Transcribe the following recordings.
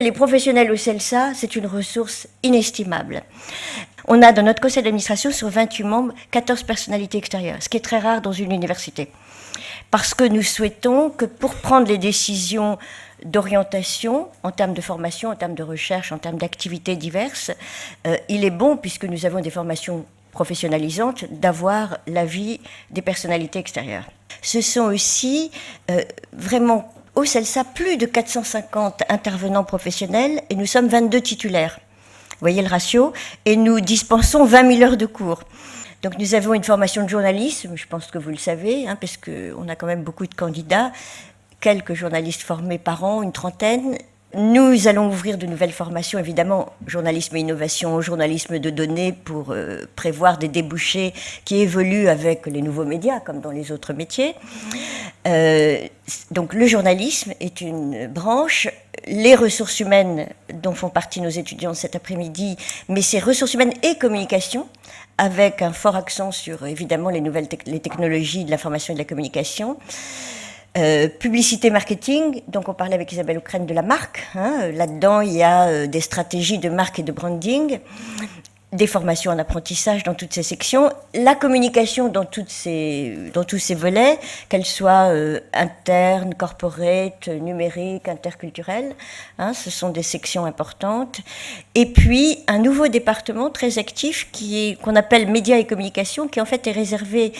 Les professionnels au CELSA, c'est une ressource inestimable. On a dans notre conseil d'administration, sur 28 membres, 14 personnalités extérieures, ce qui est très rare dans une université. Parce que nous souhaitons que pour prendre les décisions d'orientation, en termes de formation, en termes de recherche, en termes d'activités diverses, il est bon, puisque nous avons des formations professionnalisantes, d'avoir l'avis des personnalités extérieures. Ce sont aussi vraiment au CELSA plus de 450 intervenants professionnels et nous sommes 22 titulaires. Vous voyez le ratio, et nous dispensons 20 000 heures de cours. Donc nous avons une formation de journalisme, je pense que vous le savez, hein, parce qu'on a quand même beaucoup de candidats, quelques journalistes formés par an, une trentaine. Nous allons ouvrir de nouvelles formations, évidemment, journalisme et innovation, journalisme de données, pour prévoir des débouchés qui évoluent avec les nouveaux médias, comme dans les autres métiers. Donc le journalisme est une branche, les ressources humaines dont font partie nos étudiants cet après-midi, mais c'est ressources humaines et communication, avec un fort accent sur, évidemment, les technologies de l'information et de la communication. Publicité marketing, donc on parlait avec Isabelle Ockrent de la marque, hein, là-dedans il y a des stratégies de marque et de branding, des formations en apprentissage dans toutes ces sections, la communication dans tous ces volets, qu'elles soient internes, corporate, numériques, interculturelles, hein, ce sont des sections importantes. Et puis un nouveau département très actif qu'on appelle médias et communication, qui en fait est réservé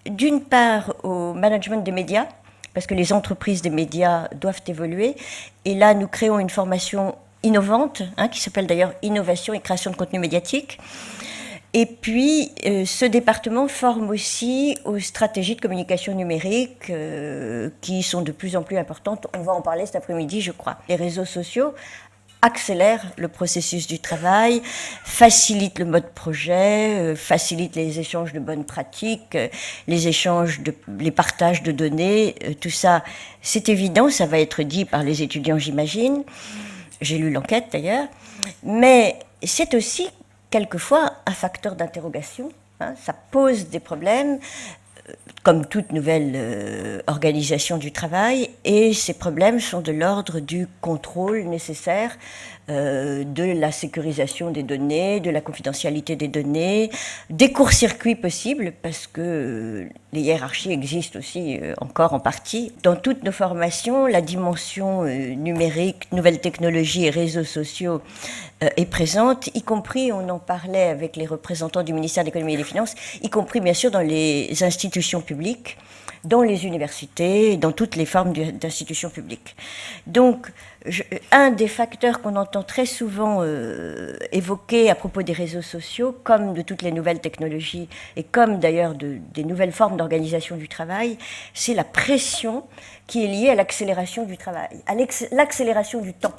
d'une part au management des médias, parce que les entreprises des médias doivent évoluer, et là nous créons une formation innovante, hein, qui s'appelle d'ailleurs Innovation et création de contenu médiatique. Et puis, ce département forme aussi aux stratégies de communication numérique qui sont de plus en plus importantes. On va en parler cet après-midi, je crois. Les réseaux sociaux accélèrent le processus du travail, facilitent le mode projet, facilitent les échanges de bonnes pratiques, les partages de données. Tout ça, c'est évident, ça va être dit par les étudiants, j'imagine. J'ai lu l'enquête d'ailleurs, mais c'est aussi quelquefois un facteur d'interrogation, hein, ça pose des problèmes, comme toute nouvelle organisation du travail, et ces problèmes sont de l'ordre du contrôle nécessaire de la sécurisation des données, de la confidentialité des données, des courts-circuits possibles, parce que les hiérarchies existent aussi encore en partie. Dans toutes nos formations, la dimension numérique, nouvelles technologies et réseaux sociaux est présente, y compris, on en parlait avec les représentants du ministère de l'économie et des finances, y compris bien sûr dans les institutions publiques, dans les universités, dans toutes les formes d'institutions publiques. Donc, un des facteurs qu'on entend très souvent évoquer à propos des réseaux sociaux, comme de toutes les nouvelles technologies, et comme d'ailleurs des nouvelles formes d'organisation du travail, c'est la pression qui est liée à l'accélération du travail, à l'accélération du temps.